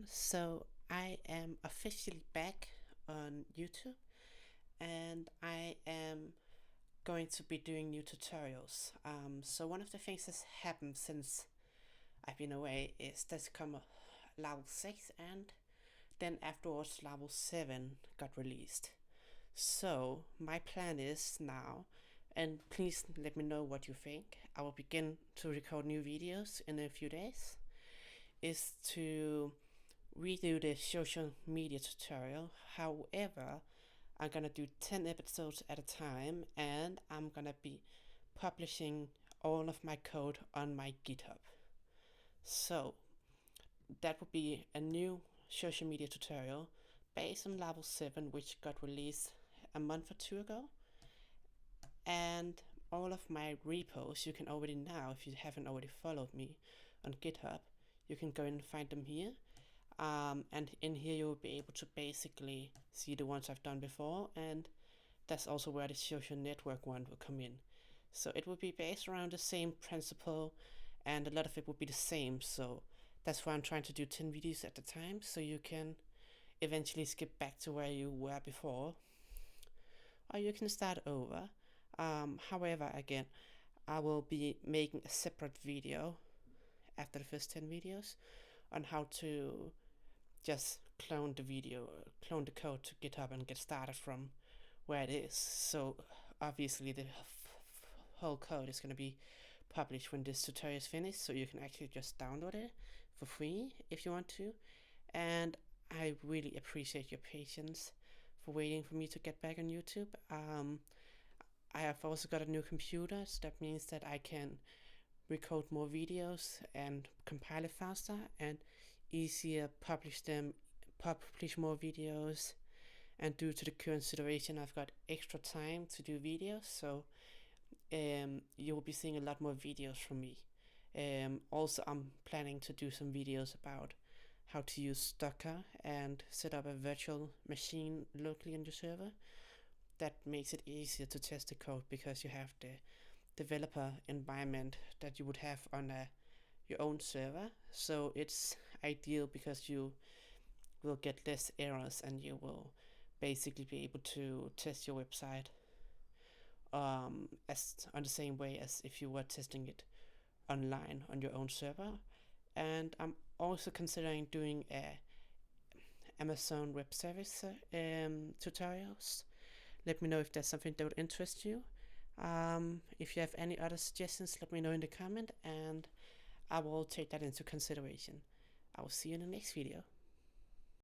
So I am officially back on YouTube and I am going to be doing new tutorials. So one of the things that's happened since I've been away is there's come a level 6 and then afterwards level 7 got released. So my plan is now, and please let me know what you think, I will begin to record new videos in a few days, is to redo the social media tutorial. However, I'm gonna do 10 episodes at a time and I'm gonna be publishing all of my code on my GitHub. So that would be a new social media tutorial based on level 7, which got released a month or two ago. And all of my repos you can already now, if you haven't already followed me on GitHub, you can go and find them here. And in here you'll be able to basically see the ones I've done before, and that's also where the social network one will come in. So it will be based around the same principle and a lot of it will be the same. So that's why I'm trying to do 10 videos at a time, so you can eventually skip back to where you were before, or you can start over. However, again, I will be making a separate video after the first 10 videos on how to just clone the code to GitHub and get started from where it is. So obviously the whole code is going to be published when this tutorial is finished, so you can actually just download it for free if you want to. And I really appreciate your patience for waiting for me to get back on YouTube. I have also got a new computer, so that means that I can record more videos and compile it faster and easier publish more videos. And due to the current situation, I've got extra time to do videos, so you will be seeing a lot more videos from me. Also, I'm planning to do some videos about how to use Docker and set up a virtual machine locally on your server. That makes it easier to test the code because you have the developer environment that you would have on your own server. So it's ideal because you will get less errors and you will basically be able to test your website as on the same way as if you were testing it online on your own server. And I'm also considering doing Amazon Web Service tutorials. Let me know if that's something that would interest you. If you have any other suggestions, let me know in the comment and I will take that into consideration. I will see you in the next video.